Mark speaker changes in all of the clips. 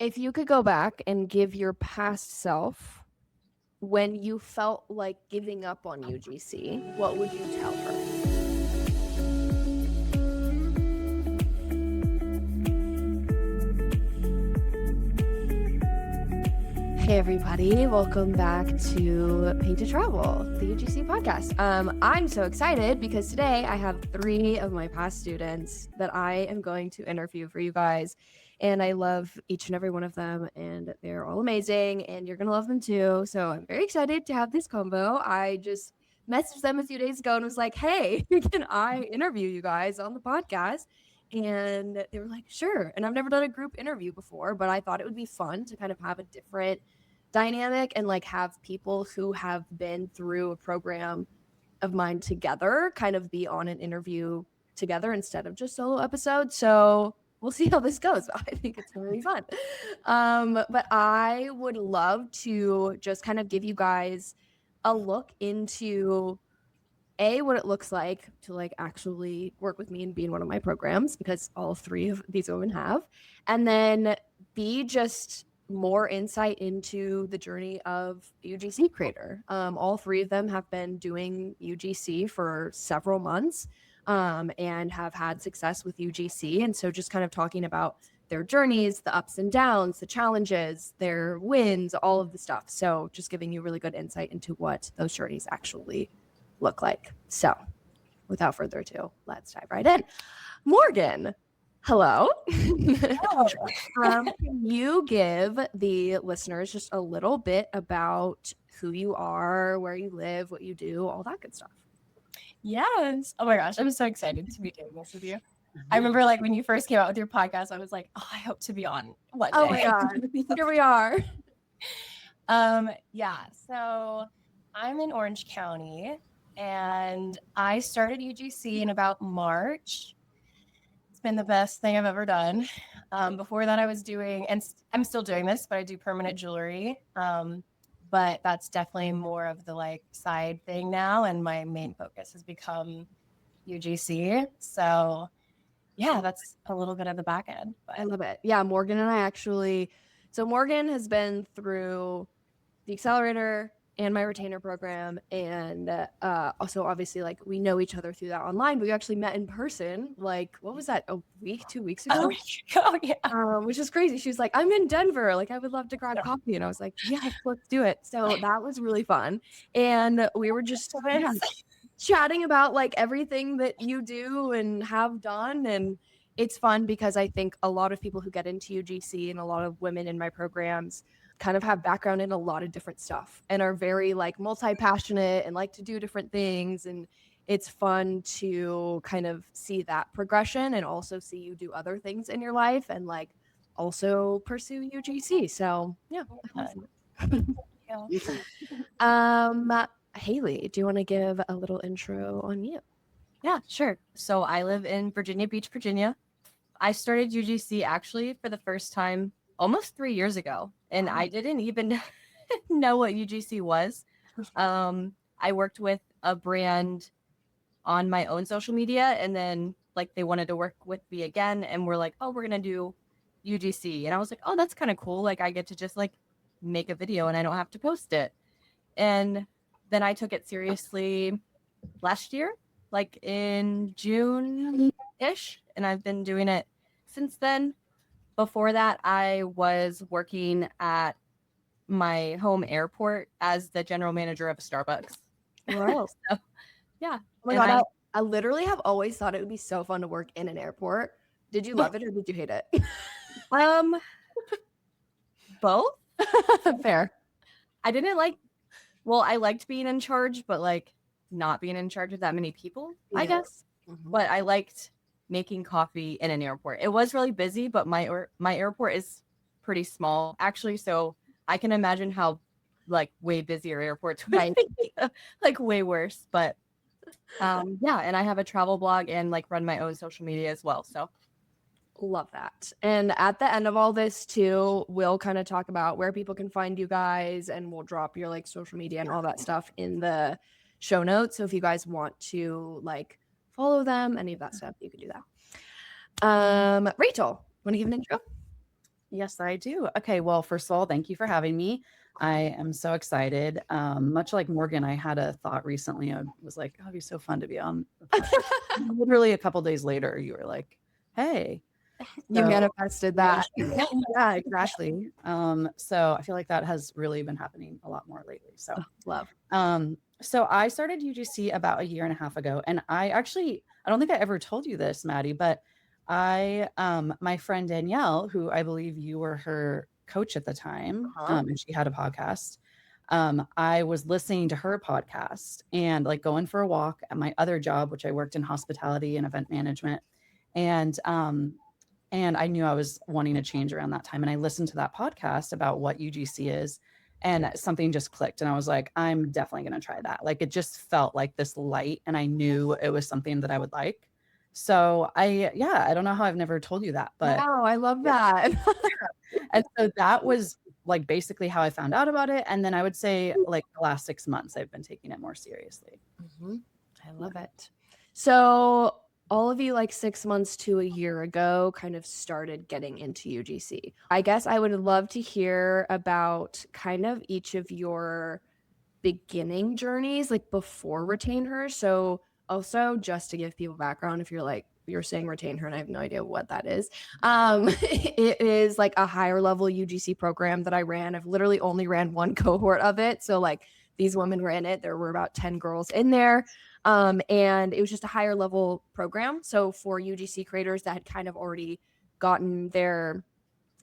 Speaker 1: If you could go back and give your past self when you felt like giving up on UGC, what would you tell her? Hey everybody, welcome back to Paid to Travel, the UGC podcast. I'm so excited because today I have 3 of my past students that I am going to interview for you guys. And I love each and every one of them, and they're all amazing, and you're gonna love them too. So I'm very excited to have this combo. I just messaged them a few days ago and was like, hey, can I interview you guys on the podcast? And they were like, sure. And I've never done a group interview before, but I thought it would be fun to kind of have a different dynamic and like have people who have been through a program of mine together kind of be on an interview together instead of just solo episodes. So we'll see how this goes. I think it's going to be fun. But I would love to just kind of give you guys a look into what it looks like to like actually work with me and be in one of my programs, because all 3 of these women have, and then B, just more insight into the journey of UGC creator. All 3 of them have been doing UGC for several months and have had success with UGC. And so just kind of talking about their journeys, the ups and downs, the challenges, their wins, all of the stuff. So just giving you really good insight into what those journeys actually look like. So without further ado, let's dive right in. Morgan, hello. Can you give the listeners just a little bit about who you are, where you live, what you do, all that good stuff?
Speaker 2: Yes. Oh my gosh, I'm so excited to be doing this with you. I remember like when you first came out with your podcast, I was like, oh, I hope to be on one day.
Speaker 1: Oh my God, here we are.
Speaker 2: Yeah, so I'm in Orange County and I started UGC in about March. It's been the best thing I've ever done. Before that I was doing, and I'm still doing this, but I do permanent jewelry. But that's definitely more of the like side thing now. And my main focus has become UGC. So yeah, that's a little bit of the back end. But
Speaker 1: I love it. Yeah, Morgan and I so Morgan has been through the Accelerator and my retainer program, and also obviously like we know each other through that online, but we actually met in person like, what was that, 2 weeks ago?
Speaker 2: Oh yeah.
Speaker 1: Which is crazy. She was like, I'm in Denver, like I would love to grab coffee, and I was like, yeah, let's do it. So that was really fun, and we were just chatting about like everything that you do and have done. And it's fun because I think a lot of people who get into UGC and a lot of women in my programs kind of have background in a lot of different stuff and are very like multi-passionate and like to do different things. And it's fun to kind of see that progression and also see you do other things in your life and like also pursue UGC. So yeah. Haley, do you want to give a little intro on you?
Speaker 2: Yeah, sure. So I live in Virginia Beach, Virginia. I started UGC actually for the first time almost 3 years ago, and I didn't even know what UGC was. I worked with a brand on my own social media, and then like they wanted to work with me again, and we're like, oh, we're gonna do UGC, and I was like, oh, that's kind of cool. Like I get to just like make a video and I don't have to post it. And then I took it seriously last year, like in June-ish, and I've been doing it since then. Before that, I was working at my home airport as the general manager of a Starbucks.
Speaker 1: Wow.
Speaker 2: So, yeah.
Speaker 1: Oh my God, I literally have always thought it would be so fun to work in an airport. Did you love it or did you hate it?
Speaker 2: Both.
Speaker 1: Fair.
Speaker 2: I didn't I liked being in charge, but like not being in charge of that many people, I guess. Mm-hmm. But I liked making coffee in an airport. It was really busy, but my airport is pretty small actually, so I can imagine how like way busier airports would be, like way worse. But yeah, and I have a travel blog and like run my own social media as well. So
Speaker 1: love that. And at the end of all this too, we'll kind of talk about where people can find you guys, and we'll drop your like social media and all that stuff in the show notes. So if you guys want to like follow them, any of that stuff, you can do that. Rachel, want to give an intro?
Speaker 3: Yes, I do. Okay, well, first of all, thank you for having me. I am so excited. Much like Morgan, I had a thought recently. I was like, oh, it'd be so fun to be on the podcast. Literally a couple days later, you were like, hey.
Speaker 1: You
Speaker 3: So
Speaker 1: manifested that.
Speaker 3: yeah, exactly. So I feel like that has really been happening a lot more lately. So
Speaker 1: Love.
Speaker 3: so I started UGC about a year and a half ago, and I don't think I ever told you this, Maddie, but my friend Danielle, who I believe you were her coach at the time, and she had a podcast. I was listening to her podcast and like going for a walk at my other job, which I worked in hospitality and event management, and I knew I was wanting to change around that time. And I listened to that podcast about what UGC is, and something just clicked. And I was like, I'm definitely going to try that. Like, it just felt like this light, and I knew it was something that I would like. So I don't know how I've never told you that, but
Speaker 1: Wow, I love that.
Speaker 3: and so that was like basically how I found out about it. And then I would say like the last 6 months, I've been taking it more seriously.
Speaker 1: I love it. So all of you like 6 months to a year ago kind of started getting into UGC. I guess I would love to hear about kind of each of your beginning journeys, like before Retain Her. So also just to give people background, if you're saying Retain Her and I have no idea what that is. It is like a higher level UGC program that I ran. I've literally only ran one cohort of it. So like these women ran it. There were about 10 girls in there. And it was just a higher level program. So for UGC creators that had kind of already gotten their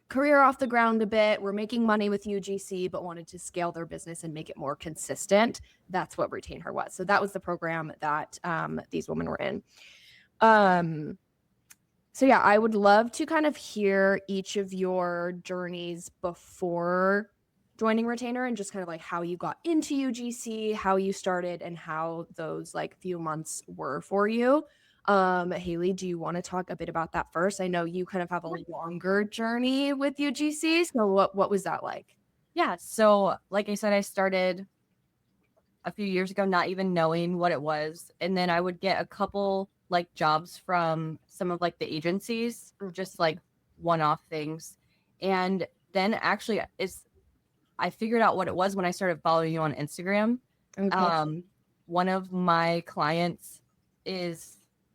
Speaker 1: career off the ground a bit, were making money with UGC, but wanted to scale their business and make it more consistent. That's what Retain Her was. So that was the program that these women were in. So yeah, I would love to kind of hear each of your journeys before joining Retain Her and just kind of like how you got into UGC, how you started, and how those like few months were for you. Haley, do you want to talk a bit about that first? I know you kind of have a longer journey with UGC. So what was that like?
Speaker 2: Yeah. So like I said, I started a few years ago, not even knowing what it was. And then I would get a couple like jobs from some of like the agencies, just like one-off things. And then actually I figured out what it was when I started following you on Instagram. Okay. One of my clients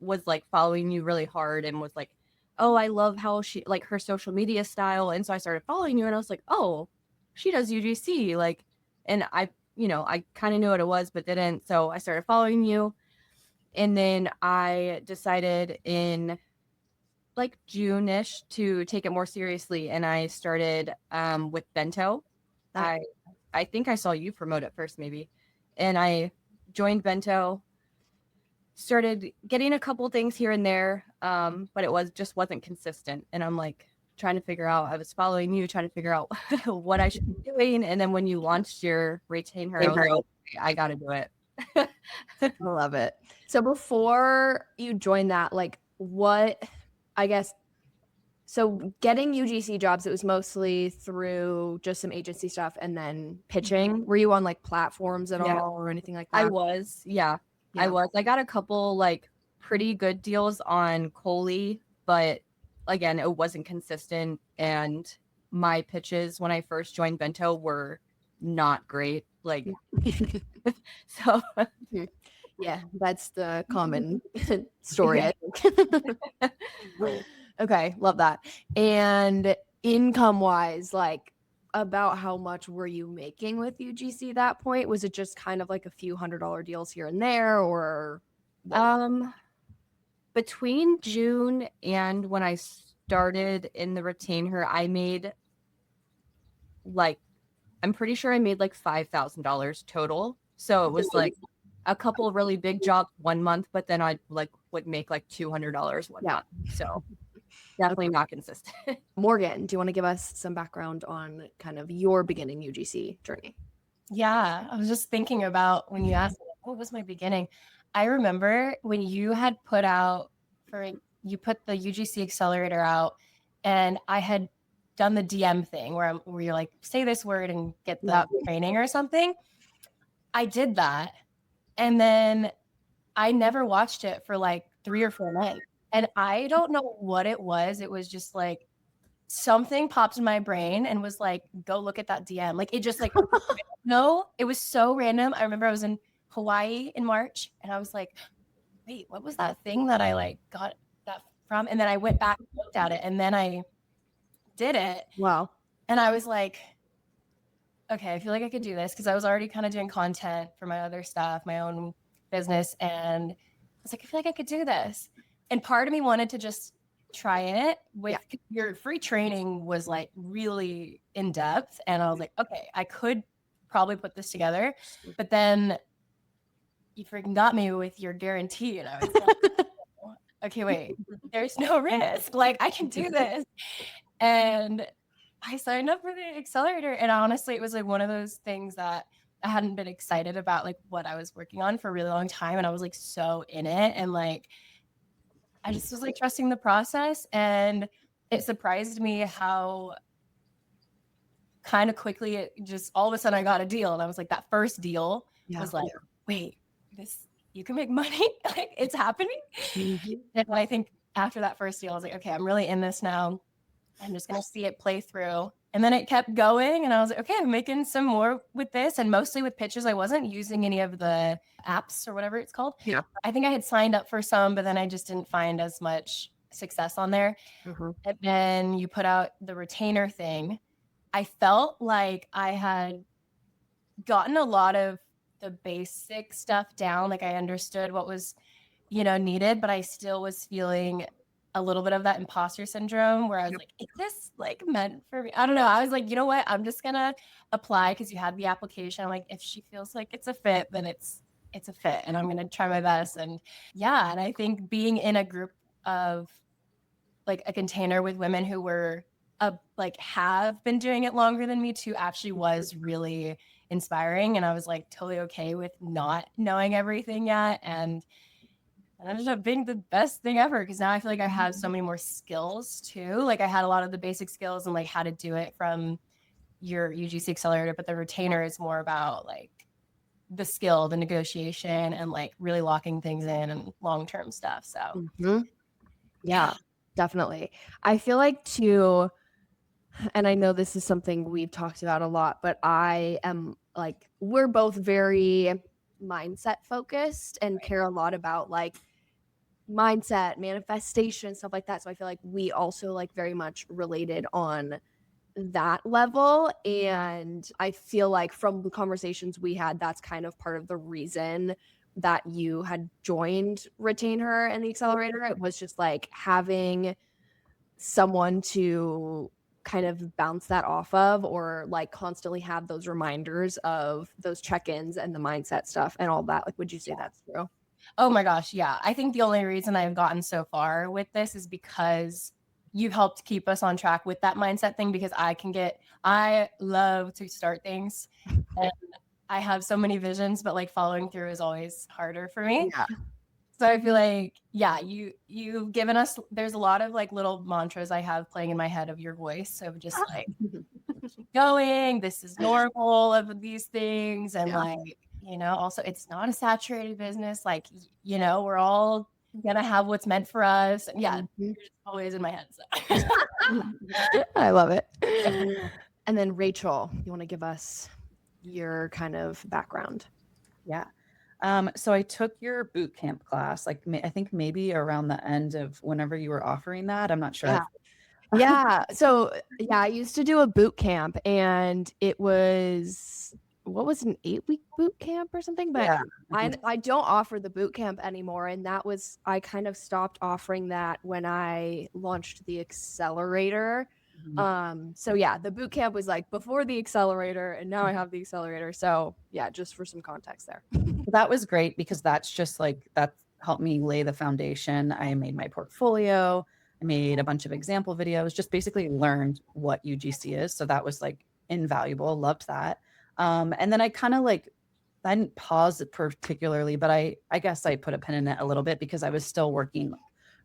Speaker 2: was like following you really hard and was like, oh, I love how she like her social media style. And so I started following you and I was like, oh, she does UGC. Like, and I kind of knew what it was, but didn't. So I started following you. And then I decided in like June-ish to take it more seriously. And I started with Bento. I think I saw you promote it first, maybe. And I joined Bento, started getting a couple things here and there, but it wasn't consistent. And I'm like trying to figure out, I was following you, trying to figure out what I should be doing. And then when you launched your Retain Her, I got to do it.
Speaker 1: I love it. So before you joined that, like what, I guess, so getting UGC jobs, it was mostly through just some agency stuff and then pitching. Were you on like platforms at all or anything like that?
Speaker 2: I was. Yeah. I was. I got a couple like pretty good deals on Coley, but again, it wasn't consistent. And my pitches when I first joined Bento were not great. Like, so.
Speaker 1: Yeah, that's the common story. I think. Okay, love that. And income wise, like about how much were you making with UGC at that point? Was it just kind of like a few $100 deals here and there, or
Speaker 2: between June and when I started in the Retain Her, I made like, I'm pretty sure I made like $5,000 total. So it was like a couple of really big jobs one month, but then I would make like $200 one month. So definitely not consistent.
Speaker 1: Morgan, do you want to give us some background on kind of your beginning UGC journey?
Speaker 4: Yeah, I was just thinking about when you asked what was my beginning. I remember when you had put the UGC Accelerator out, and I had done the DM thing where you're like, say this word and get the training or something. I did that. And then I never watched it for like 3 or 4 months. And I don't know what it was. It was just like, something popped in my brain and was like, go look at that DM. Like, it just like, no, it was so random. I remember I was in Hawaii in March and I was like, wait, what was that thing that I like got that from? And then I went back and looked at it and then I did it.
Speaker 1: Wow.
Speaker 4: And I was like, okay, I feel like I could do this, because I was already kind of doing content for my other stuff, my own business. And I was like, I feel like I could do this. And part of me wanted to just try it with your free training was like really in depth. And I was like, okay, I could probably put this together. But then you freaking got me with your guarantee. And I was like, okay, wait, there's no risk. Like, I can do this. And I signed up for the accelerator. And honestly, it was like one of those things that I hadn't been excited about, like what I was working on for a really long time. And I was like so in it. And like, I just was like trusting the process. And it surprised me how kind of quickly it just all of a sudden I got a deal. And I was like, that first deal was like, wait, this, you can make money. Like, it's happening. And I think after that first deal, I was like, okay, I'm really in this now. I'm just going to see it play through. And then it kept going. And I was like, okay, I'm making some more with this. And mostly with pitches. I wasn't using any of the apps or whatever it's called.
Speaker 1: Yeah.
Speaker 4: I think I had signed up for some, but then I just didn't find as much success on there. And then you put out the retainer thing. I felt like I had gotten a lot of the basic stuff down. Like, I understood what was, needed, but I still was feeling a little bit of that imposter syndrome where I was like, is this like meant for me? I don't know. I was like, you know what? I'm just going to apply, because you had the application. I'm like, if she feels like it's a fit, then it's a fit, and I'm going to try my best. And yeah. And I think being in a group of like a container with women who were like have been doing it longer than me too actually was really inspiring. And I was like totally okay with not knowing everything yet. And it ended up being the best thing ever, because now I feel like I have so many more skills too. Like, I had a lot of the basic skills and like how to do it from your UGC Accelerator, but the retainer is more about like the skill, the negotiation, and like really locking things in and long-term stuff. So
Speaker 1: yeah, definitely. I feel like too, and I know this is something we've talked about a lot, but I am like, we're both very mindset focused and care a lot about like mindset, manifestation, stuff like that. So I feel like we also like very much related on that level. And I feel like from the conversations we had, that's kind of part of the reason that you had joined Retain Her and the Accelerator. It was just like having someone to kind of bounce that off of, or like constantly have those reminders of those check-ins and the mindset stuff and all that. Like, would you say that's true?
Speaker 4: Oh my gosh, yeah. I think the only reason I've gotten so far with this is because you've helped keep us on track with that mindset thing, because I love to start things and I have so many visions, but like following through is always harder for me.
Speaker 1: Yeah.
Speaker 4: So I feel like, yeah, you've given us, there's a lot of like little mantras I have playing in my head of your voice of just like going, this is normal of these things. And like, also it's not a saturated business. Like, we're all gonna have what's meant for us. And yeah, you're just always in my head. So.
Speaker 1: I love it. And then Rachel, you want to give us your kind of background?
Speaker 3: Yeah. So I took your boot camp class, like I think maybe around the end of whenever you were offering that. I'm not sure.
Speaker 1: Yeah. So yeah, I used to do a boot camp, and it was, what was an 8-week boot camp or something? But I don't offer the boot camp anymore. And that was, I kind of stopped offering that when I launched the Accelerator. So yeah, the boot camp was like before the Accelerator, and now I have the Accelerator. So yeah, just for some context there.
Speaker 3: That was great, because that's just like, that helped me lay the foundation. I made my portfolio. I made a bunch of example videos, just basically learned what UGC is. So that was like invaluable. Loved that. And then I kind of like, I didn't pause it particularly, but I guess I put a pin in it a little bit, because I was still working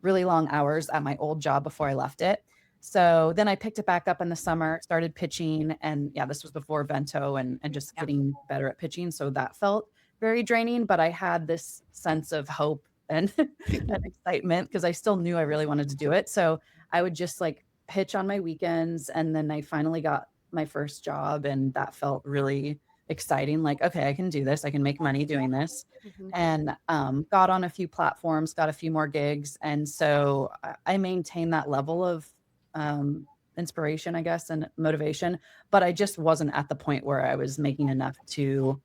Speaker 3: really long hours at my old job before I left it. So then I picked it back up in the summer, started pitching. And yeah, this was before Vento and just getting better at pitching. So that felt very draining, but I had this sense of hope and, and excitement, because I still knew I really wanted to do it. So I would just like pitch on my weekends. And then I finally got my first job, and that felt really exciting. Like, okay, I can do this. I can make money doing this.
Speaker 1: Mhm.
Speaker 3: And got on a few platforms, got a few more gigs. And so I maintained that level of inspiration, I guess, and motivation. But I just wasn't at the point where I was making enough to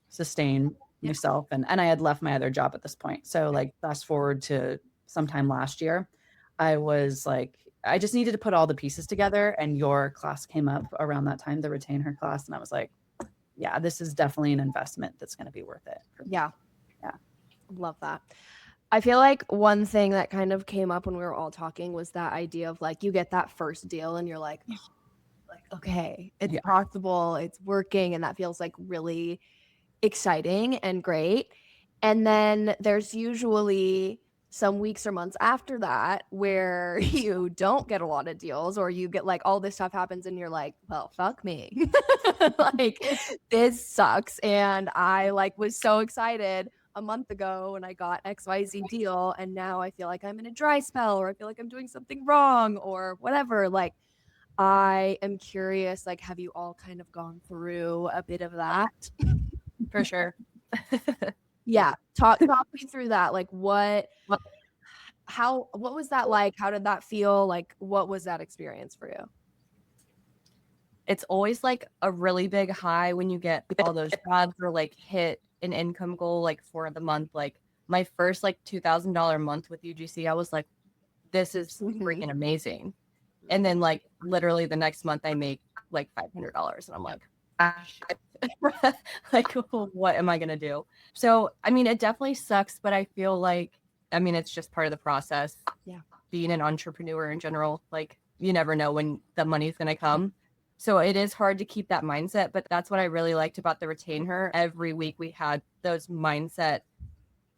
Speaker 3: sustain myself. And I had left my other job at this point. So like fast forward to sometime last year, I was like, I just needed to put all the pieces together. And your class came up around that time, the Retain Her class. And I was like, yeah, this is definitely an investment that's going to be worth it.
Speaker 1: Yeah.
Speaker 3: Yeah.
Speaker 1: Love that. I feel like one thing that kind of came up when we were all talking was that idea of like, you get that first deal and you're like, okay, it's
Speaker 3: Yeah.
Speaker 1: possible, it's working. And that feels like really exciting and great. And then there's usually some weeks or months after that where you don't get a lot of deals, or you get like all this stuff happens and you're like, well, fuck me. Like, this sucks. And I like was so excited a month ago when I got XYZ deal, and now I feel like I'm in a dry spell, or I feel like I'm doing something wrong or whatever. Like, I am curious, like, have you all kind of gone through a bit of that?
Speaker 2: For sure.
Speaker 1: Yeah. Talk me through that. Like, what was that like? How did that feel? Like, what was that experience for you?
Speaker 2: It's always like a really big high when you get all those jobs or like hit an income goal like for the month. Like my first like $2,000 month with UGC, I was like, this is freaking amazing. And then like literally the next month I make like $500 and I'm like, like, what am I gonna do? So I mean, it definitely sucks, but I feel like, I mean, it's just part of the process.
Speaker 1: Yeah.
Speaker 2: Being an entrepreneur in general, like you never know when the money's gonna come. So it is hard to keep that mindset, but that's what I really liked about the Retain Her. Every week we had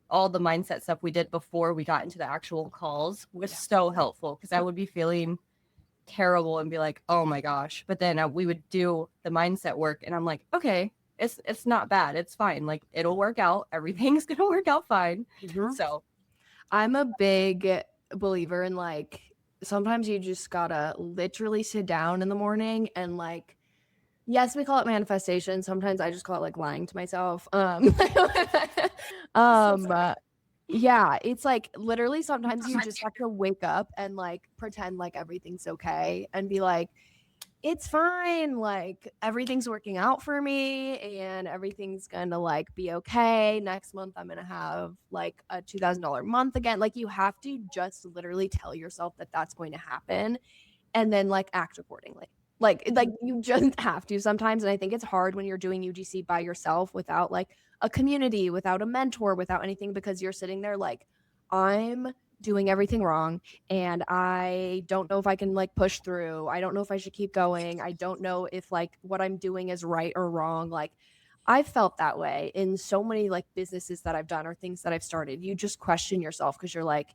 Speaker 2: all the mindset stuff we did before we got into the actual calls was so helpful, because I would be feeling terrible and be like, oh my gosh. But then we would do the mindset work and I'm like, okay, it's not bad. It's fine. Like, it'll work out. Everything's going to work out fine.
Speaker 1: Mhm.
Speaker 2: So
Speaker 1: I'm a big believer in like, sometimes you just gotta literally sit down in the morning and like, yes, we call it manifestation. Sometimes I just call it like lying to myself. Yeah, it's like literally sometimes you just have to wake up and like pretend like everything's okay and be like, it's fine, like everything's working out for me and everything's gonna like be okay. Next month I'm gonna have like a $2,000 month again. Like, you have to just literally tell yourself that that's going to happen and then like act accordingly. Like you just have to sometimes. And I think it's hard when you're doing UGC by yourself without like a community, without a mentor, without anything, because you're sitting there like, I'm doing everything wrong and I don't know if I can like push through. I don't know if I should keep going. I don't know if like what I'm doing is right or wrong. Like, I felt that way in so many like businesses that I've done or things that I've started. You just question yourself because you're like,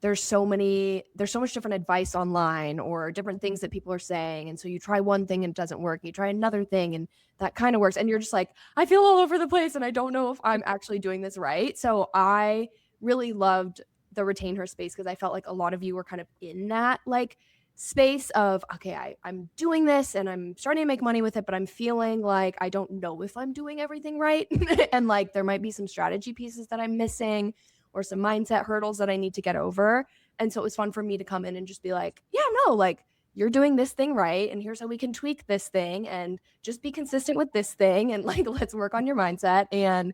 Speaker 1: there's so much different advice online or different things that people are saying. And so you try one thing and it doesn't work. You try another thing and that kind of works. And you're just like, I feel all over the place and I don't know if I'm actually doing this right. So I really loved the Retain Her space because I felt like a lot of you were kind of in that like space of, okay, I'm doing this and I'm starting to make money with it, but I'm feeling like I don't know if I'm doing everything right. And like there might be some strategy pieces that I'm missing or some mindset hurdles that I need to get over. And so it was fun for me to come in and just be like, yeah, no, like you're doing this thing right. And here's how we can tweak this thing and just be consistent with this thing. And like, let's work on your mindset. And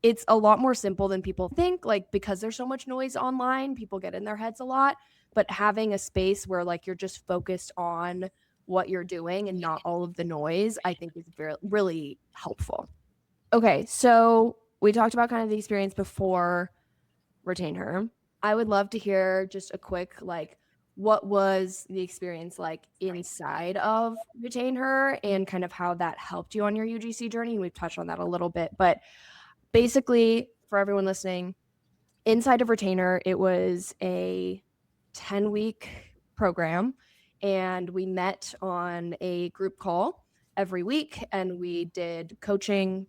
Speaker 1: it's a lot more simple than people think, like, because there's so much noise online, people get in their heads a lot, but having a space where like you're just focused on what you're doing and not all of the noise, I think is really helpful. Okay. So we talked about kind of the experience before Retain Her. I would love to hear just a quick, like, what was the experience like inside of Retain Her and kind of how that helped you on your UGC journey? And we've touched on that a little bit, but basically for everyone listening, inside of Retain Her, it was a 10-week program and we met on a group call every week and we did coaching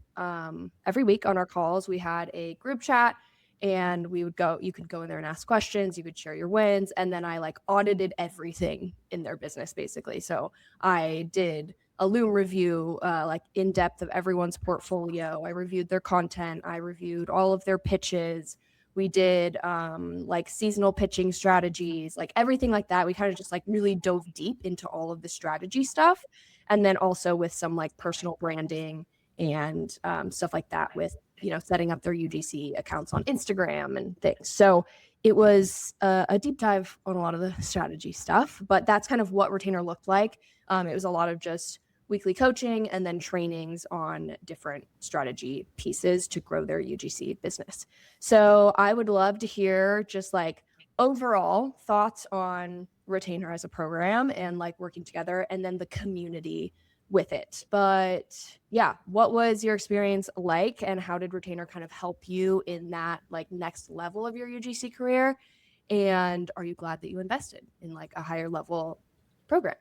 Speaker 1: every week on our calls. We had a group chat and you could go in there and ask questions, you could share your wins, and then I like audited everything in their business basically. So I did a Loom review, like in depth of everyone's portfolio. I reviewed their content, I reviewed all of their pitches. We did like seasonal pitching strategies, like everything like that. We kind of just like really dove deep into all of the strategy stuff, and then also with some like personal branding and stuff like that, with setting up their UGC accounts on Instagram and things. So it was a deep dive on a lot of the strategy stuff, but that's kind of what Retainer looked like. It was a lot of just weekly coaching and then trainings on different strategy pieces to grow their UGC business. So I would love to hear just like overall thoughts on Retainer as a program and like working together, and then the community with it. But yeah, what was your experience like, and how did Retainer kind of help you in that like next level of your UGC career? And are you glad that you invested in like a higher level program?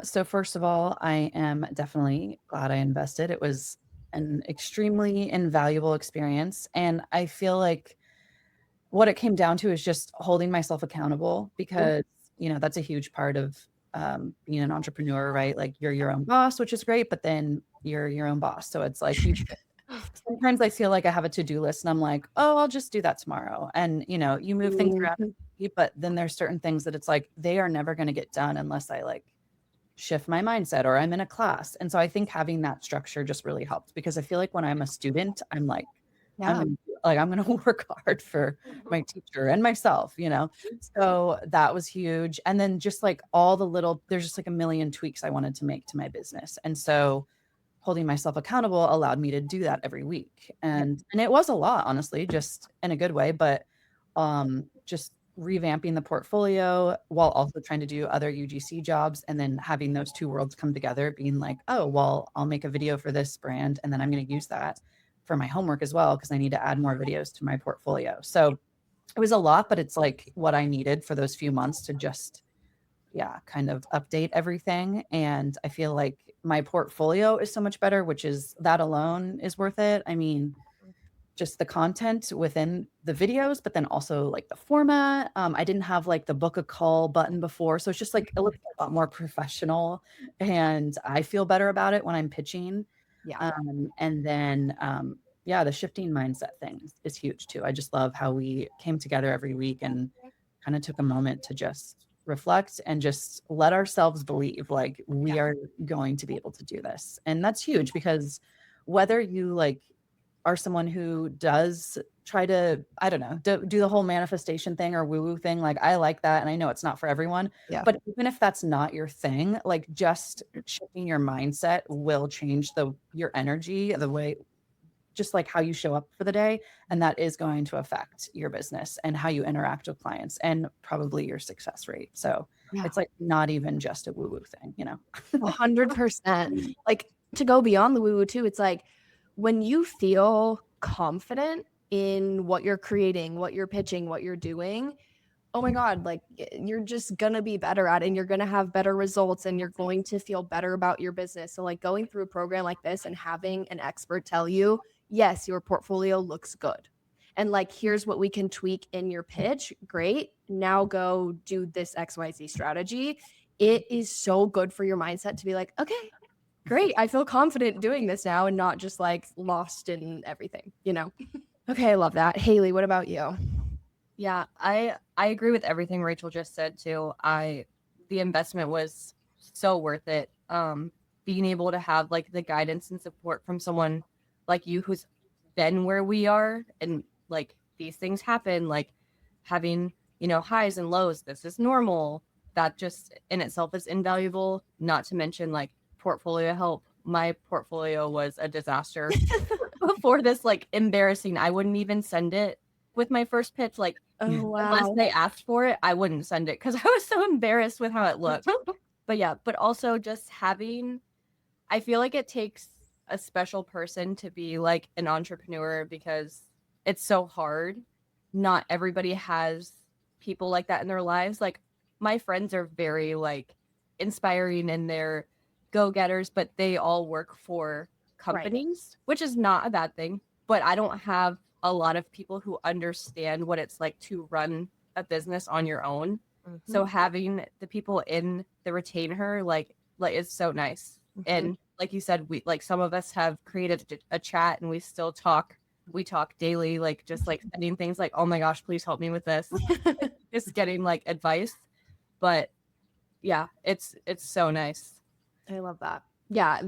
Speaker 3: So first of all, I am definitely glad I invested. It was an extremely invaluable experience. And I feel like what it came down to is just holding myself accountable, because, that's a huge part of being an entrepreneur, right? Like you're your own boss, which is great, but then you're your own boss. So it's like sometimes I feel like I have a to-do list and I'm like, oh, I'll just do that tomorrow. And, you move things around, but then there's certain things that it's like, they are never going to get done unless I like shift my mindset or I'm in a class. And so I think having that structure just really helped, because I feel like when I'm a student, I'm like, I'm going to work hard for my teacher and myself, So that was huge. And then just like there's just like a million tweaks I wanted to make to my business. And so holding myself accountable allowed me to do that every week. And it was a lot, honestly, just in a good way, but just revamping the portfolio while also trying to do other UGC jobs, and then having those two worlds come together, being like, oh, well, I'll make a video for this brand, and then I'm going to use that for my homework as well, because I need to add more videos to my portfolio. So it was a lot, but it's like what I needed for those few months to just, kind of update everything. And I feel like my portfolio is so much better, which is that alone is worth it. I mean, just the content within the videos, but then also like the format. I didn't have like the book a call button before. So it's just like, it looks a lot more professional, and I feel better about it when I'm pitching. And then, the shifting mindset thing is huge too. I just love how we came together every week and kind of took a moment to just reflect and just let ourselves believe like we are going to be able to do this. And that's huge, because whether you like are someone who does try to, I don't know, do the whole manifestation thing or woo-woo thing, like I like that. And I know it's not for everyone, but even if that's not your thing, like just shifting your mindset will change your energy, the way, just like how you show up for the day. And that is going to affect your business and how you interact with clients, and probably your success rate. So it's like not even just a woo-woo thing,
Speaker 1: 100%. Like to go beyond the woo-woo too, it's like when you feel confident in what you're creating, what you're pitching, what you're doing, oh my God, like you're just gonna be better at it, and you're gonna have better results, and you're going to feel better about your business. So like going through a program like this and having an expert tell you, yes, your portfolio looks good, and like here's what we can tweak in your pitch. Great. Now go do this XYZ strategy. It is so good for your mindset to be like, okay, great, I feel confident doing this now, and not just like lost in everything, Okay, I love that. Haley, what about you?
Speaker 2: Yeah, I agree with everything Rachel just said too. The investment was so worth it. Being able to have like the guidance and support from someone like you who's been where we are, and like these things happen, like having, highs and lows, this is normal. That just in itself is invaluable. Not to mention like portfolio help. My portfolio was a disaster before this, like embarrassing. I wouldn't even send it with my first pitch. Like, unless they asked for it, I wouldn't send it because I was so embarrassed with how it looked. But also just I feel like it takes a special person to be like an entrepreneur, because it's so hard. Not everybody has people like that in their lives. Like my friends are very like inspiring and they're go-getters, but they all work for companies, which is not a bad thing. But I don't have a lot of people who understand what it's like to run a business on your own. So having the people in the retainer like is so nice. And like you said, we like some of us have created a chat and we still talk. We talk daily, like just like sending things like, oh my gosh, please help me with this. Just getting like advice. But yeah, it's so nice.
Speaker 1: I love that. Yeah,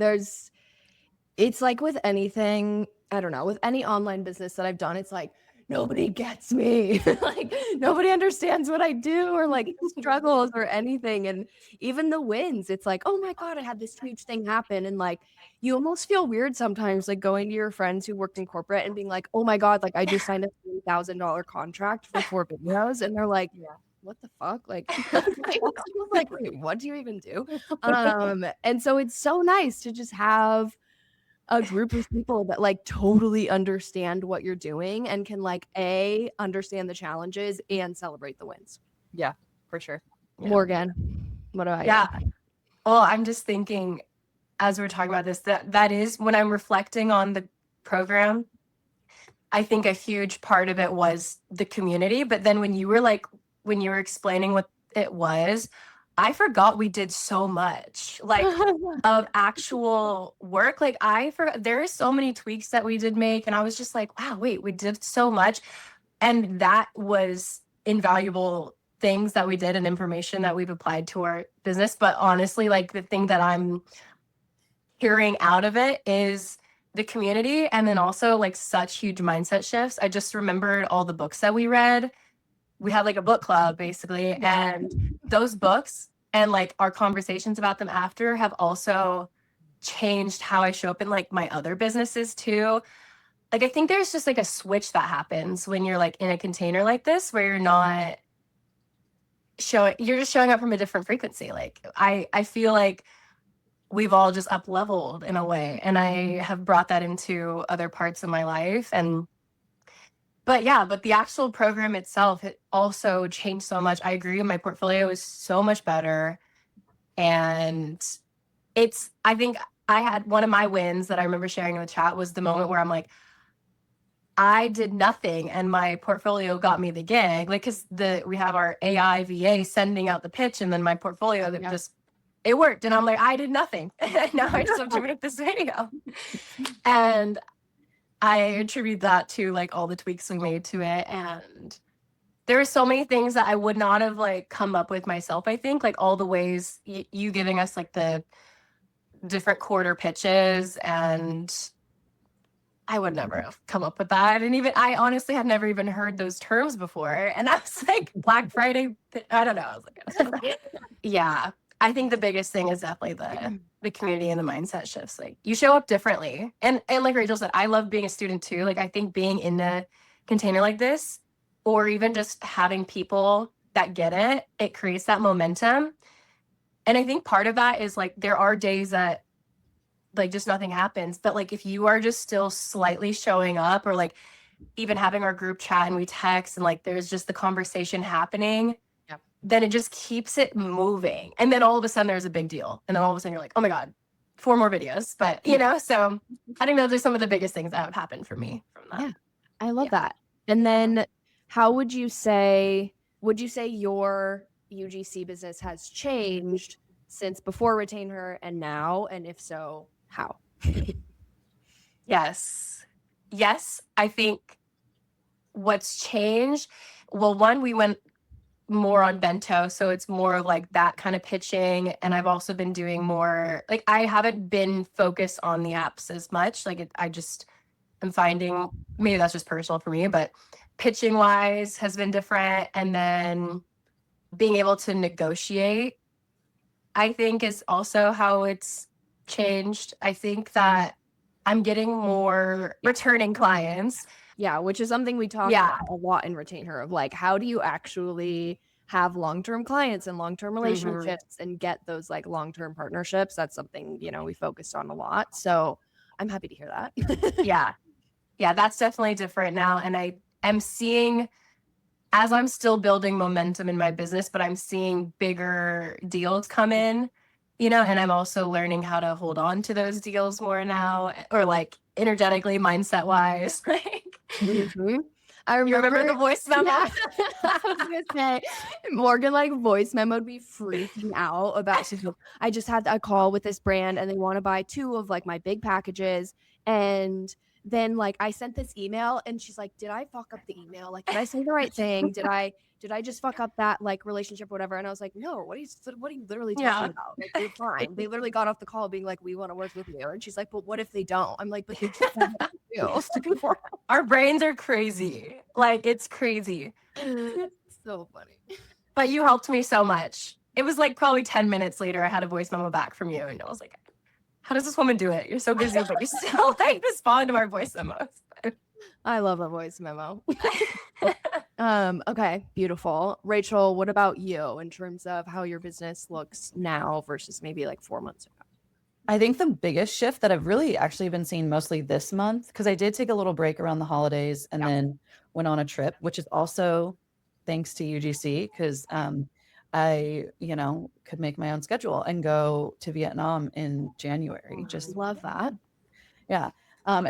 Speaker 1: it's like with anything, I don't know, with any online business that I've done, it's like nobody gets me. Like nobody understands what I do or like struggles or anything. And even the wins, it's like, oh my God, I had this huge thing happen. And like you almost feel weird sometimes, like going to your friends who worked in corporate and being like, oh my God, like I just signed a $3,000 contract for 4 videos. And they're like, what the fuck? Like, like, wait, what do you even do? And so it's so nice to just have a group of people that like totally understand what you're doing and can like understand the challenges and celebrate the wins.
Speaker 2: Yeah, for sure.
Speaker 1: Yeah. Morgan, what about you?
Speaker 4: Yeah. Well, I'm just thinking as we're talking about this, that is when I'm reflecting on the program, I think a huge part of it was the community. But then when you were explaining what it was, I forgot we did so much like of actual work. Like there are so many tweaks that we did make. And I was just like, wow, wait, we did so much. And that was invaluable things that we did and information that we've applied to our business. But honestly, like the thing that I'm hearing out of it is the community. And then also like such huge mindset shifts. I just remembered all the books that we read. We had like a book club basically, and those books and like our conversations about them after have also changed how I show up in like my other businesses too. Like I think there's just like a switch that happens when you're like in a container like this where you're just showing up from a different frequency. Like I feel like we've all just up leveled in a way, and I have brought that into other parts of my life. But the actual program itself, it also changed so much. I agree. My portfolio is so much better. And I think I had one of my wins that I remember sharing in the chat was the moment where I'm like, I did nothing and my portfolio got me the gig. Like, cause we have our AI VA sending out the pitch and then my portfolio that it worked. And I'm like, I did nothing. And now I just have to make this video. And I attribute that to like all the tweaks we made to it. And there are so many things that I would not have like come up with myself. I think like all the ways you giving us like the different quarter pitches, and I would never have come up with that. And I honestly had never even heard those terms before. And I was like, Black Friday, I don't know. I was like, yeah, I think the biggest thing is definitely the community and the mindset shifts. Like you show up differently. And like Rachel said, I love being a student too. Like I think being in a container like this, or even just having people that get it, it creates that momentum. And I think part of that is like, there are days that like just nothing happens. But like, if you are just still slightly showing up, or like even having our group chat and we text and like, there's just the conversation happening, then it just keeps it moving. And then all of a sudden there's a big deal. And then all of a sudden you're like, oh my God, 4 more videos. But so I think those are some of the biggest things that have happened for me from that.
Speaker 1: Yeah, I love that. And then how would you say your UGC business has changed since before Retain Her and now? And if so, how?
Speaker 4: Yes, I think what's changed, well, one, we went more on bento, so it's more like that kind of pitching. And I've also been doing more, like I haven't been focused on the apps as much. Like I'm finding, maybe that's just personal for me, but pitching wise has been different. And then being able to negotiate, I think, is also how it's changed. I think that I'm getting more returning clients.
Speaker 1: Yeah, which is something we talk about a lot in Retain Her, of like, how do you actually have long-term clients and long-term relationships and get those like long-term partnerships? That's something, we focused on a lot. So I'm happy to hear that.
Speaker 4: Yeah, that's definitely different now. And I am seeing, as I'm still building momentum in my business, but I'm seeing bigger deals come in, and I'm also learning how to hold on to those deals more now, or like energetically, mindset wise.
Speaker 1: Mhm. I
Speaker 4: You remember
Speaker 1: remember
Speaker 4: the voice memo?
Speaker 1: Yeah. I was gonna say, Morgan like voice memoed me freaking out about something. I just had a call with this brand and they want to buy 2 of like my big packages. And then like I sent this email and she's like, did I fuck up the email? Like, did I say the right thing? Did I just fuck up that like relationship or whatever? And I was like, no, what are you literally talking
Speaker 4: Yeah.
Speaker 1: about? Like, you're fine. They literally got off the call being like, we want to work with you. And she's like, but what if they don't? I'm like, but they just want to do.
Speaker 4: Our brains are crazy. Like, it's crazy.
Speaker 1: So funny.
Speaker 4: But you helped me so much. It was like probably 10 minutes later, I had a voice memo back from you. And I was like, how does this woman do it? You're so busy, but you still like respond to our voice memos.
Speaker 1: I love a voice memo. Okay, beautiful. Rachel, what about you in terms of how your business looks now versus maybe like 4 months ago?
Speaker 3: I think the biggest shift that I've really actually been seeing mostly this month, because I did take a little break around the holidays and then went on a trip, which is also thanks to UGC, because I, could make my own schedule and go to Vietnam in January. Just
Speaker 1: Love that.
Speaker 3: yeah.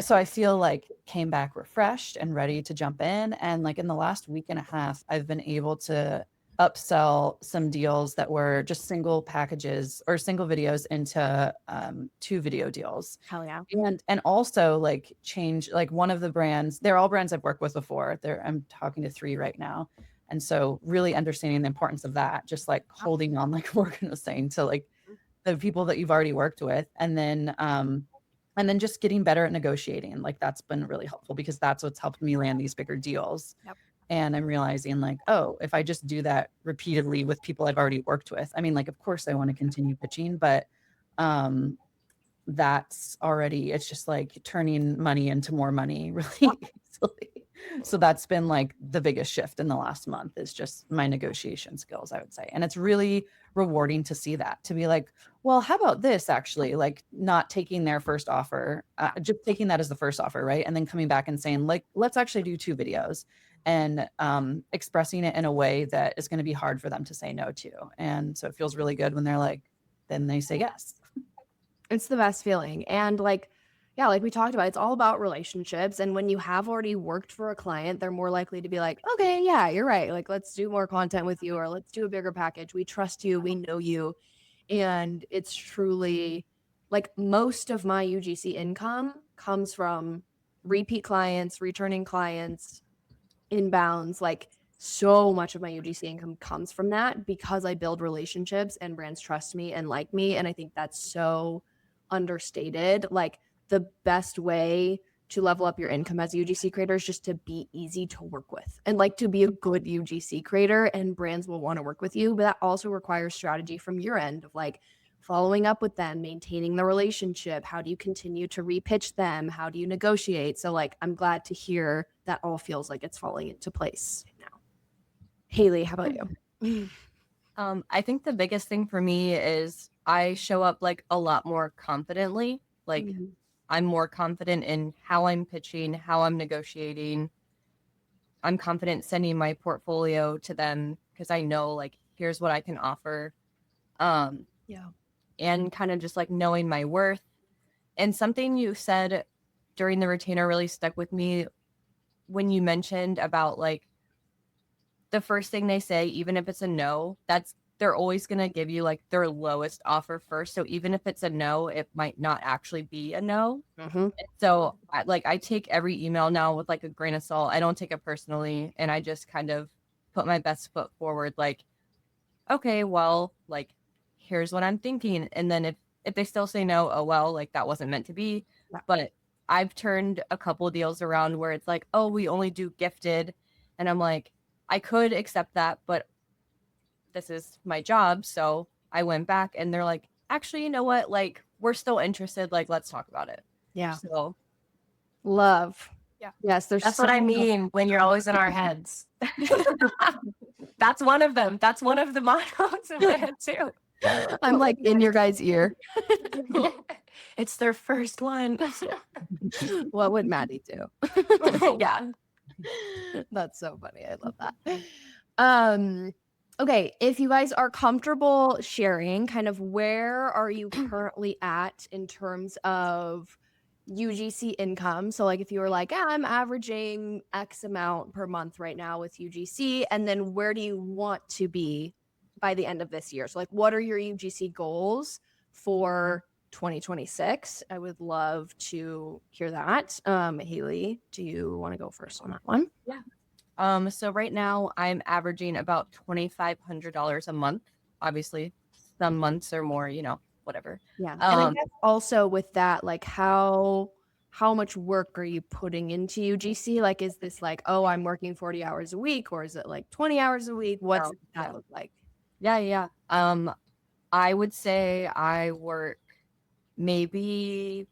Speaker 3: So I feel like came back refreshed and ready to jump in. And like in the last week and a half, I've been able to upsell some deals that were just single packages or single videos into 2 video deals.
Speaker 1: Hell yeah.
Speaker 3: And also like change like one of the brands, they're all brands I've worked with before. I'm talking to 3 right now. And so really understanding the importance of that, just like holding on, like Morgan was saying, to like the people that you've already worked with. And then just getting better at negotiating. Like that's been really helpful because that's what's helped me land these bigger deals.
Speaker 1: Yep.
Speaker 3: And I'm realizing like, oh, if I just do that repeatedly with people I've already worked with, I mean, like, of course I want to continue pitching, but that's already, it's just like turning money into more money really easily. So that's been like the biggest shift in the last month is just my negotiation skills, I would say. And it's really rewarding to see that, to be like, well, how about this actually, like not taking their first offer, just taking that as the first offer, right? And then coming back and saying like, let's actually do 2 videos and expressing it in a way that is going to be hard for them to say no to. And so it feels really good when they're like, then they say yes.
Speaker 1: It's the best feeling. And like, yeah, like we talked about, it's all about relationships. And when you have already worked for a client, they're more likely to be like, okay, yeah, you're right. Like, let's do more content with you, or let's do a bigger package. We trust you. We know you. And it's truly like most of my UGC income comes from repeat clients, returning clients, inbounds. Like so much of my UGC income comes from that because I build relationships and brands trust me and like me. And I think that's so understated. Like the best way to level up your income as a UGC creator is just to be easy to work with and like to be a good UGC creator, and brands will want to work with you. But that also requires strategy from your end of like following up with them, maintaining the relationship. How do you continue to repitch them? How do you negotiate? So like, I'm glad to hear that all feels like it's falling into place now. Haley, how about you?
Speaker 2: I think the biggest thing for me is I show up like a lot more confidently. Like I'm more confident in how I'm pitching, how I'm negotiating. I'm confident sending my portfolio to them because I know like here's what I can offer. And kind of just like knowing my worth. And something you said during the retainer really stuck with me when you mentioned about like the first thing they say, even if it's a no, they're always going to give you like their lowest offer first. So even if it's a no, it might not actually be a no. So I take every email now with like a grain of salt. I don't take it personally. And I just kind of put my best foot forward. Like, okay, well, like, here's what I'm thinking. And then if they still say no, oh, well, like that wasn't meant to be.
Speaker 1: Yeah.
Speaker 2: But I've turned a couple deals around where it's like, oh, we only do gifted. And I'm like, I could accept that, but this is my job. So I went back and they're like, actually, you know what? Like, we're still interested. Like, let's talk about it.
Speaker 1: Yeah.
Speaker 2: So
Speaker 1: love.
Speaker 4: Yeah.
Speaker 1: Yes.
Speaker 4: That's what I mean when you're always in our heads. That's one of them. That's one of the mottos in my head too.
Speaker 1: I'm like in your guys' ear.
Speaker 4: It's their first one.
Speaker 1: What would Maddie do?
Speaker 4: Yeah.
Speaker 1: That's so funny. I love that. Okay, if you guys are comfortable sharing, kind of where are you currently at in terms of UGC income. So like if you were like, I'm averaging X amount per month right now with UGC, and then where do you want to be by the end of this year? So like what are your UGC goals for 2026? I would love to hear that. Haley, do you want to go first on that one?
Speaker 2: Yeah. So right now I'm averaging about $2,500 a month. Obviously, some months are more, whatever.
Speaker 1: Yeah. And I guess also with that, like how much work are you putting into UGC? Like, is this like, oh, I'm working 40 hours a week, or is it like 20 hours a week? What's that look like?
Speaker 2: Yeah. I would say I work maybe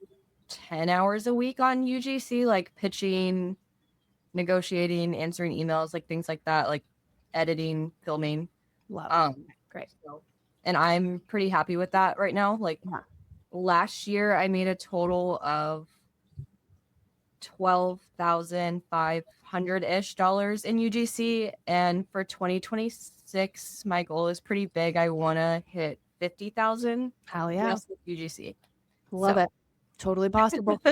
Speaker 2: 10 hours a week on UGC, like pitching, negotiating, answering emails, like things like that, like editing, filming.
Speaker 1: Love. Great.
Speaker 2: And I'm pretty happy with that right now. Like
Speaker 1: Yeah.
Speaker 2: last year I made a total of $12,500-ish in UGC, and for 2026 my goal is pretty big. I want to hit 50,000.
Speaker 1: Hell yeah.
Speaker 2: Just with UGC.
Speaker 1: Love it. Totally possible.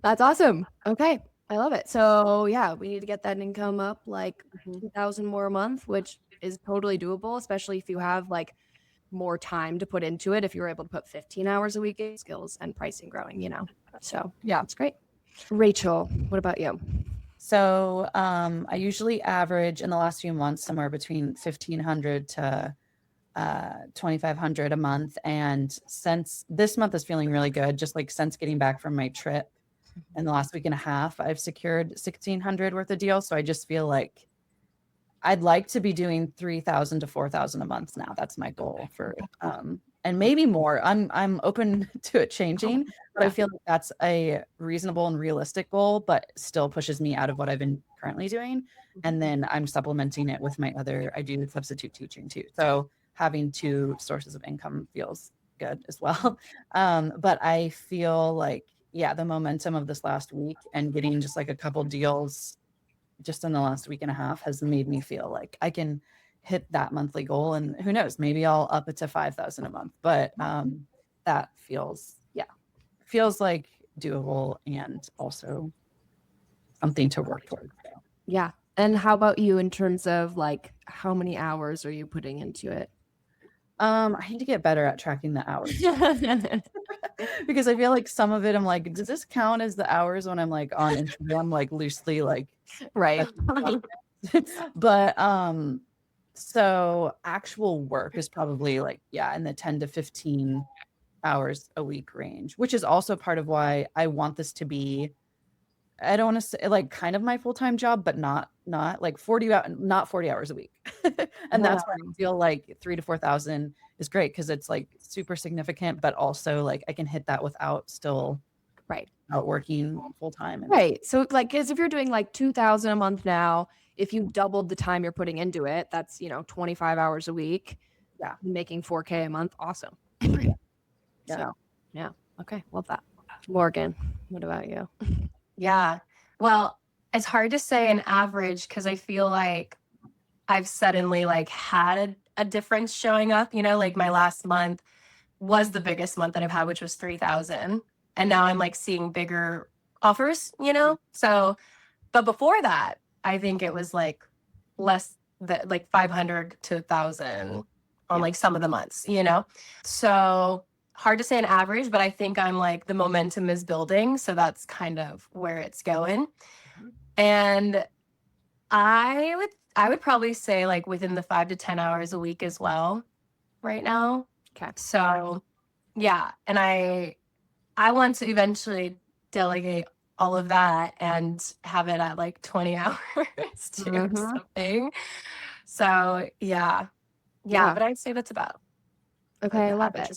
Speaker 1: That's awesome. Okay. I love it. So yeah, we need to get that income up like 2,000 more a month, which is totally doable, especially if you have like more time to put into it. If you were able to put 15 hours a week in skills and pricing growing, So yeah, it's great. Rachel, what about you?
Speaker 3: So I usually average in the last few months somewhere between 1,500 to 2,500 a month. And since this month is feeling really good, just like since getting back from my trip in the last week and a half, I've secured 1,600 worth of deals. So I just feel like I'd like to be doing 3,000 to 4,000 a month now. That's my goal for, and maybe more. I'm open to it changing, but I feel like that's a reasonable and realistic goal, but still pushes me out of what I've been currently doing. And then I'm supplementing it with I do substitute teaching too. So having two sources of income feels good as well. But I feel like, the momentum of this last week and getting just like a couple deals just in the last week and a half has made me feel like I can hit that monthly goal. And who knows, maybe I'll up it to 5,000 a month, but that feels like doable and also something to work towards.
Speaker 1: Yeah. And how about you in terms of like, how many hours are you putting into it?
Speaker 3: I need to get better at tracking the hours because I feel like some of it, I'm like, does this count as the hours when I'm like on Instagram, like loosely, like,
Speaker 1: right.
Speaker 3: But so actual work is probably like in the 10 to 15 hours a week range, which is also part of why I want this to be, I don't want to say like kind of my full-time job, but not like 40 hours a week. And that's why I feel like 3,000 to 4,000 is great, because it's like super significant, but also like I can hit that without still out working full-time.
Speaker 1: Right. So like, because if you're doing like 2,000 a month now, if you doubled the time you're putting into it, that's 25 hours a week. Yeah. Making 4K a month. Awesome. So yeah. Okay. Love that. Morgan, what about you?
Speaker 4: Yeah. Well, it's hard to say an average because I feel like I've suddenly like had a difference showing up, like my last month was the biggest month that I've had, which was 3,000. And now I'm like seeing bigger offers, So, but before that, I think it was like less that like 500 to 1,000 on like some of the months, So hard to say an average, but I think I'm like the momentum is building. So that's kind of where it's going. And I would probably say like within the 5 to 10 hours a week as well right now.
Speaker 1: Okay.
Speaker 4: So yeah. And I want to eventually delegate all of that and have it at like 20 hours too or something. So yeah. But I'd say that's about.
Speaker 1: Okay. I love it.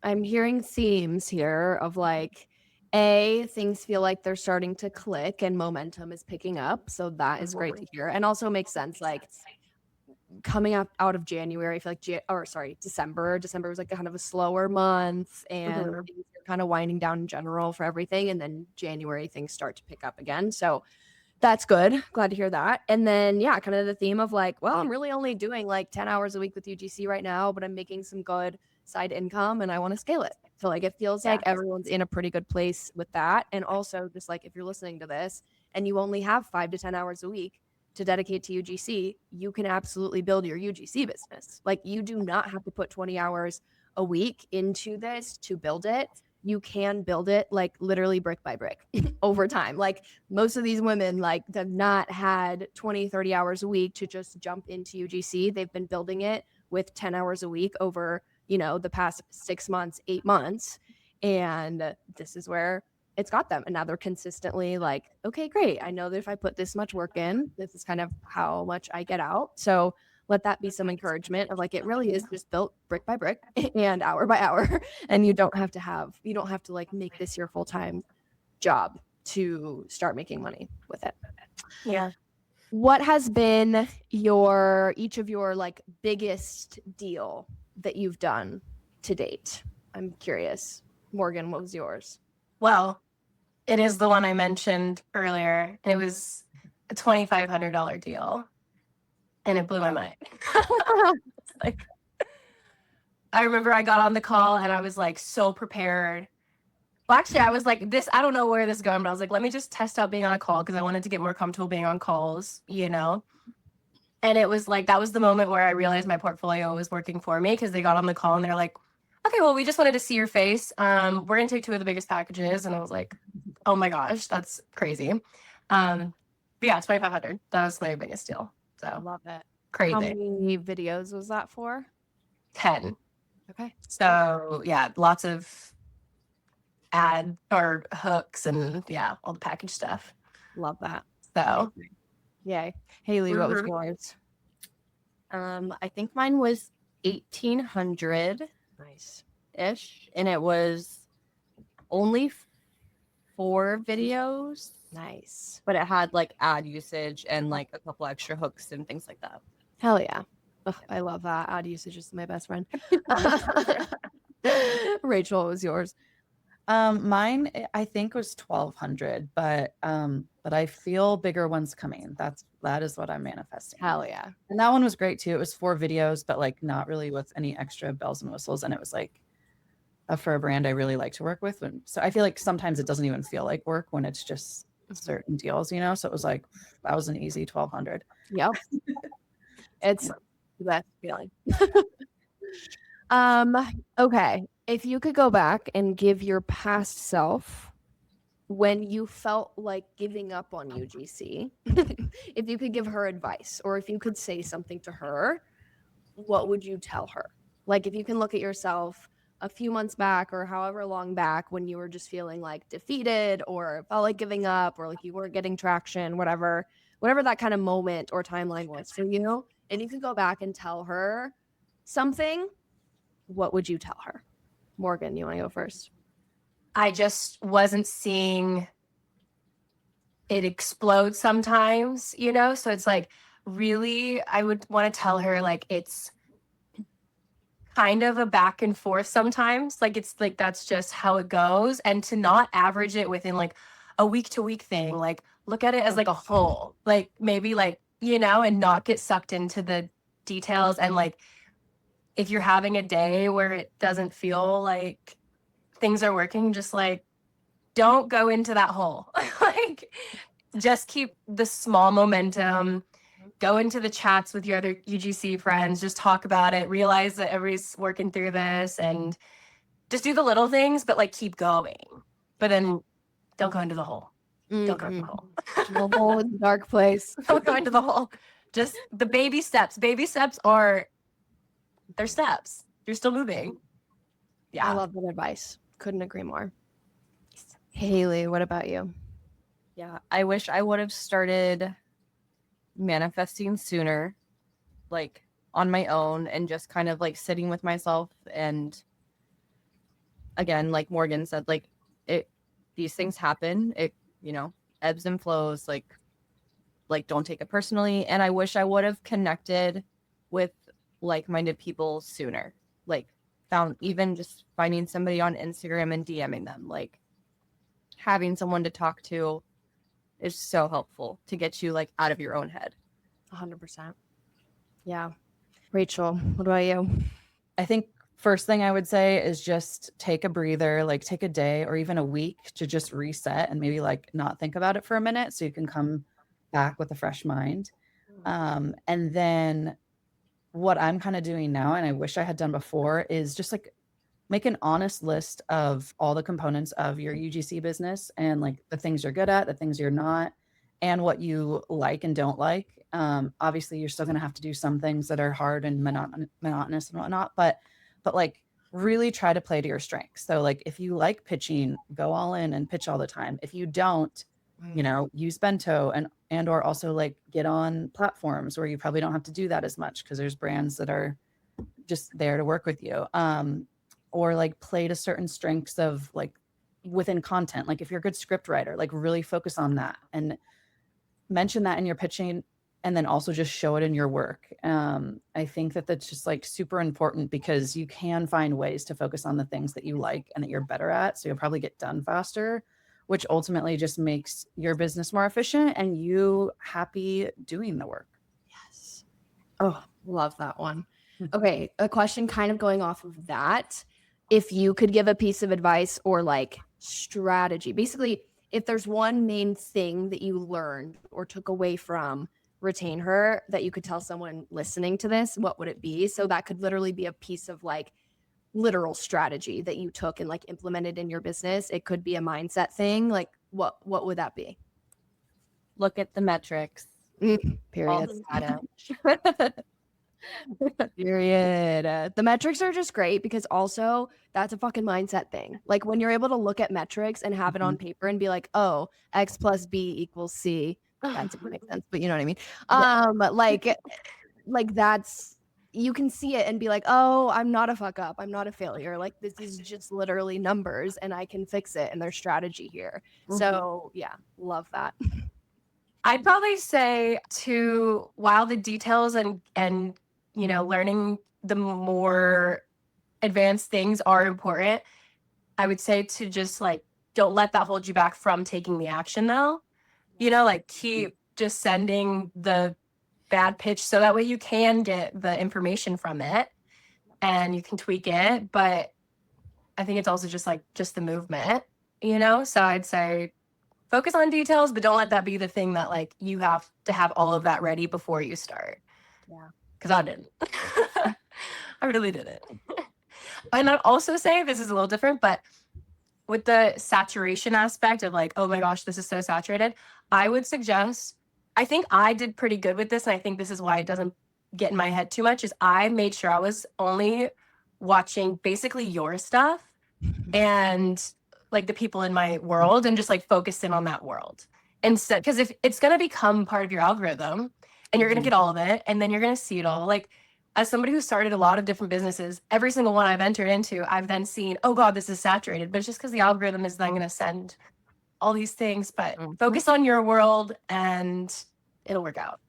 Speaker 1: I'm hearing themes here of like, things feel like they're starting to click and momentum is picking up. So that is great to hear. And also makes sense. Like coming out of January, I feel like December was like kind of a slower month and things are kind of winding down in general for everything. And then January things start to pick up again. So that's good. Glad to hear that. And then, kind of the theme of like, well, I'm really only doing like 10 hours a week with UGC right now, but I'm making some good side income and I want to scale it. So like it feels like everyone's in a pretty good place with that. And also just like if you're listening to this and you only have 5 to 10 hours a week to dedicate to UGC, you can absolutely build your UGC business. Like you do not have to put 20 hours a week into this to build it. You can build it like literally brick by brick over time. Like most of these women like have not had 20, 30 hours a week to just jump into UGC. They've been building it with 10 hours a week over, you know, the past 6 months, 8 months. And this is where it's got them. And now they're consistently like, okay, great. I know that if I put this much work in, this is kind of how much I get out. So let that be some encouragement of like, it really is just built brick by brick and hour by hour. And you don't have to like make this your full-time job to start making money with it.
Speaker 4: Yeah.
Speaker 1: What has been each of your like biggest deal that you've done to date? I'm curious. Morgan, what was yours?
Speaker 4: Well, it is the one I mentioned earlier. It was a $2,500 deal. And it blew my mind. Like, I remember I got on the call and I was like so prepared. Well, actually, I was like, I don't know where this is going, but I was like, let me just test out being on a call because I wanted to get more comfortable being on calls, you know? And it was like, that was the moment where I realized my portfolio was working for me because they got on the call and they're like, okay, well, we just wanted to see your face. We're going to take 2 of the biggest packages. And I was like, oh my gosh, that's crazy. But yeah, $2,500. That was my biggest deal. So
Speaker 1: I love it.
Speaker 4: crazy.
Speaker 1: How many videos was that for?
Speaker 4: 10.
Speaker 1: Okay.
Speaker 4: So yeah, lots of ad or hooks and yeah, all the package stuff.
Speaker 1: Love that.
Speaker 4: So
Speaker 1: Yay. Haley, what was
Speaker 4: Mhm.
Speaker 1: yours?
Speaker 2: I think mine was 1,800
Speaker 1: Nice.
Speaker 2: ish, and it was only 4 videos,
Speaker 1: Nice.
Speaker 2: but it had like ad usage and like a couple extra hooks and things like that.
Speaker 1: Hell yeah. Ugh, I love that. Ad usage is my best friend. Rachel, what was yours?
Speaker 3: Mine, I think was 1,200, but I feel bigger ones coming. That is what I'm manifesting.
Speaker 1: Hell yeah.
Speaker 3: And that one was great too. It was 4 videos, but like not really with any extra bells and whistles. And it was like for a brand I really like to work with. So I feel like sometimes it doesn't even feel like work when it's just certain deals, you know? So it was like, that was an easy 1,200.
Speaker 1: Yep. It's the best feeling. Okay. If you could go back and give your past self when you felt like giving up on UGC, if you could give her advice or if you could say something to her, what would you tell her? Like if you can look at yourself a few months back or however long back when you were just feeling like defeated or felt like giving up or like you weren't getting traction, whatever that kind of moment or timeline was for you, and you could go back and tell her something, what would you tell her? Morgan, you want to go first?
Speaker 4: I just wasn't seeing it explode sometimes, you know? So it's like, really, I would want to tell her like it's kind of a back and forth sometimes. Like it's like that's just how it goes. And to not average it within like a week to week thing, like look at it as like a whole, like maybe like, you know, and not get sucked into the details. And like if you're having a day where it doesn't feel like things are working, just like don't go into that hole. Like just keep the small momentum, go into the chats with your other UGC friends, just talk about it, realize that everybody's working through this and just do the little things, but like keep going. But then don't go into the hole. Don't go into the hole.
Speaker 1: No hole in the dark place.
Speaker 4: Don't go into the hole. Just the baby steps. Baby steps they're steps. You're still moving. Yeah.
Speaker 1: I love that advice. Couldn't agree more. Haley, what about you?
Speaker 2: Yeah, I wish I would have started manifesting sooner, like on my own, and just kind of like sitting with myself. And again, like Morgan said, like these things happen. It, you know, ebbs and flows. Like don't take it personally. And I wish I would have connected with like-minded people sooner. Like even just finding somebody on Instagram and DMing them, like having someone to talk to is so helpful to get you like out of your own head.
Speaker 1: 100%. Yeah. Rachel, what about you?
Speaker 3: I think First thing I would say is just take a breather, like take a day or even a week to just reset and maybe like not think about it for a minute so you can come back with a fresh mind. And then what I'm kind of doing now, and I wish I had done before, is just like make an honest list of all the components of your UGC business and like the things you're good at, the things you're not, and what you like and don't like. Obviously, you're still going to have to do some things that are hard and monotonous and whatnot, but like really try to play to your strengths. So like if you like pitching, go all in and pitch all the time. If you don't, you know, use Bento and or also like get on platforms where you probably don't have to do that as much because there's brands that are just there to work with you. Or like play to certain strengths of like within content. Like if you're a good script writer, like really focus on that and mention that in your pitching, and then also just show it in your work. I think that that's just like super important because you can find ways to focus on the things that you like and that you're better at. So you'll probably get done faster, which ultimately just makes your business more efficient and you happy doing the work.
Speaker 1: Yes. Oh, love that one. Okay, a question kind of going off of that. If you could give a piece of advice or like strategy, basically, if there's one main thing that you learned or took away from Retain Her that you could tell someone listening to this, what would it be? So that could literally be a piece of like literal strategy that you took and like implemented in your business. It could be a mindset thing. Like what would that be?
Speaker 2: Look at the metrics. All
Speaker 1: Period.
Speaker 2: the data.
Speaker 1: Period. The metrics are just great because also that's a fucking mindset thing. Like when you're able to look at metrics and have it on paper and be like, oh, X plus B equals C. That doesn't make sense, but you know what I mean? Like that's, you can see it and be like, oh, I'm not a fuck up. I'm not a failure. Like this is just literally numbers and I can fix it and there's strategy here. So yeah, love that.
Speaker 4: I'd probably say to, while the details and you know, learning the more advanced things are important, I would say to just like, don't let that hold you back from taking the action though. You know, like keep just sending the bad pitch so that way you can get the information from it and you can tweak it. But I think it's also just like just the movement, you know? So I'd say focus on details, but don't let that be the thing that like you have to have all of that ready before you start.
Speaker 1: Yeah.
Speaker 4: Because I didn't. I really didn't. And I'd also say this is a little different, but with the saturation aspect of like, oh my gosh, this is so saturated, I would suggest, I think I did pretty good with this. And I think this is why it doesn't get in my head too much, is I made sure I was only watching basically your stuff and like the people in my world and just like focus in on that world instead. Because if it's going to become part of your algorithm and you're going to get all of it and then you're going to see it all, like as somebody who started a lot of different businesses, every single one I've entered into, I've then seen, oh God, this is saturated. But it's just because the algorithm is then going to send all these things. But focus on your world and it'll work out.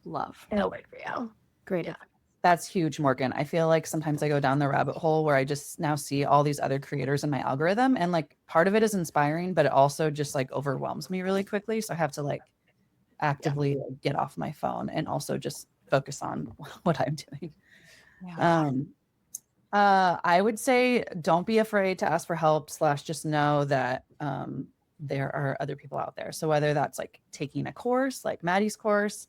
Speaker 1: Love.
Speaker 4: It'll work for you.
Speaker 1: Great.
Speaker 4: Yeah.
Speaker 3: That's huge, Morgan. I feel like sometimes I go down the rabbit hole where I just now see all these other creators in my algorithm. And like part of it is inspiring, but it also just like overwhelms me really quickly. So I have to like actively get off my phone and also just focus on what I'm doing. I would say don't be afraid to ask for help / just know that there are other people out there. So whether that's like taking a course like Maddie's course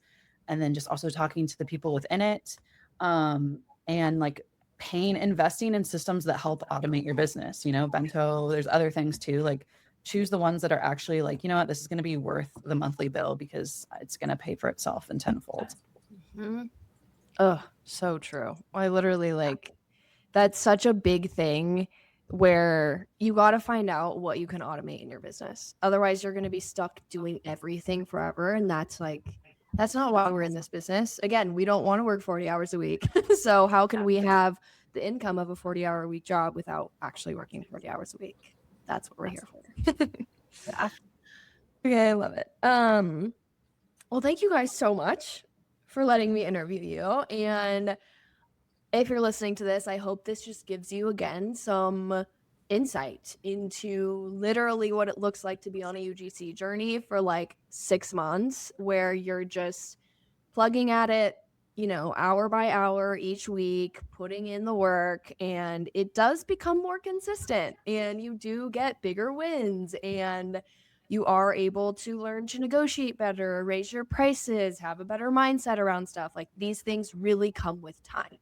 Speaker 3: and then just also talking to the people within it, and like investing in systems that help automate your business, you know, Bento, there's other things too, like choose the ones that are actually like, you know what, this is going to be worth the monthly bill because it's going to pay for itself in tenfold.
Speaker 1: Oh, so true. I literally like, that's such a big thing where you got to find out what you can automate in your business. Otherwise you're going to be stuck doing everything forever. And that's not why we're in this business. Again, we don't want to work 40 hours a week. So how can we have the income of a 40-hour a week job without actually working 40 hours a week? That's what we're here for.
Speaker 4: Yeah.
Speaker 1: Okay, I love it. Well, thank you guys so much for letting me interview you. And if you're listening to this, I hope this just gives you again some insight into literally what it looks like to be on a UGC journey for like 6 months, where you're just plugging at it, hour by hour each week, putting in the work, and it does become more consistent, and you do get bigger wins, and you are able to learn to negotiate better, raise your prices, have a better mindset around stuff. Like, these things really come with time.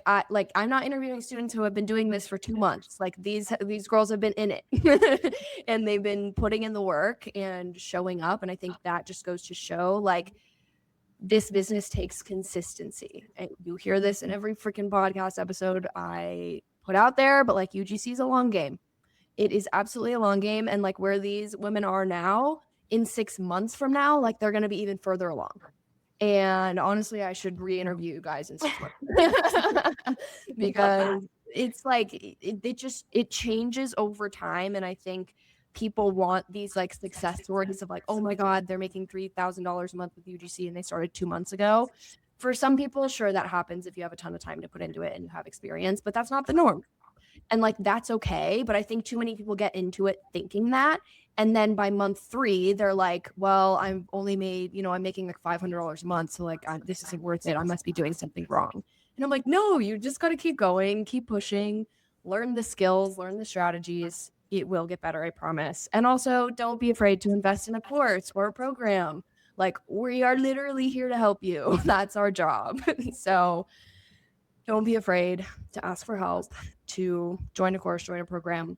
Speaker 1: I'm not interviewing students who have been doing this for 2 months. Like, these girls have been in it and they've been putting in the work and showing up. And I think that just goes to show, like, this business takes consistency. And you hear this in every freaking podcast episode I put out there, but like, UGC is a long game. It is absolutely a long game. And like, where these women are now, in 6 months from now, like, they're going to be even further along. And honestly, I should re-interview you guys in 6 months because it's like, it changes over time. And I think people want these like success stories of like, oh my God, they're making $3,000 a month with UGC and they started 2 months ago. For some people, sure, that happens if you have a ton of time to put into it and you have experience, but that's not the norm. And like, that's okay. But I think too many people get into it thinking that. And then by month 3, they're like, well, I'm only made, I'm making like $500 a month. So like, this isn't worth it. I must be doing something wrong. And I'm like, no, you just got to keep going, keep pushing, learn the skills, learn the strategies. It will get better, I promise. And also, don't be afraid to invest in a course or a program. Like, we are literally here to help you. That's our job. So don't be afraid to ask for help, to join a course, join a program.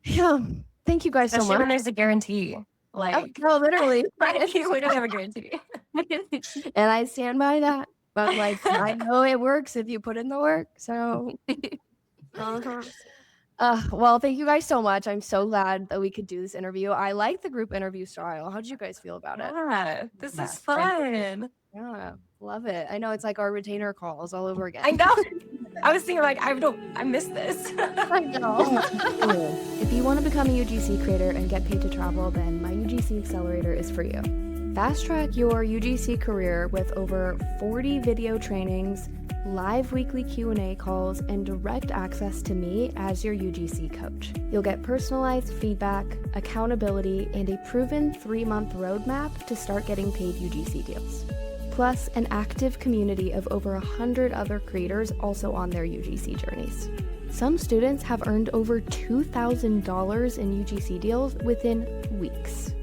Speaker 1: Yeah. Thank you guys so
Speaker 4: Especially
Speaker 1: much.
Speaker 4: when there's a guarantee. Like,
Speaker 1: No, literally.
Speaker 4: you literally have a guarantee.
Speaker 1: And I stand by that. But like, I know it works if you put in the work. So well, thank you guys so much. I'm so glad that we could do this interview. I like the group interview style. How did you guys feel about it?
Speaker 4: Yeah, this is fun.
Speaker 1: Yeah, love it. I know it's like our retainer calls all over again.
Speaker 4: I know. I was thinking like, I missed this.
Speaker 1: I know. If you want to become a UGC creator and get paid to travel, then my UGC Accelerator is for you. Fast track your UGC career with over 40 video trainings, live weekly Q&A calls, and direct access to me as your UGC coach. You'll get personalized feedback, accountability, and a proven 3-month roadmap to start getting paid UGC deals. Plus, an active community of over 100 other creators also on their UGC journeys. Some students have earned over $2,000 in UGC deals within weeks.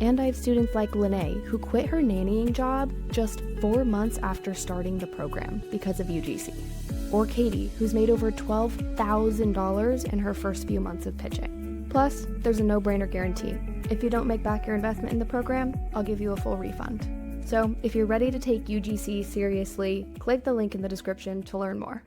Speaker 1: And I have students like Lene, who quit her nannying job just 4 months after starting the program because of UGC. Or Katie, who's made over $12,000 in her first few months of pitching. Plus, there's a no-brainer guarantee. If you don't make back your investment in the program, I'll give you a full refund. So if you're ready to take UGC seriously, click the link in the description to learn more.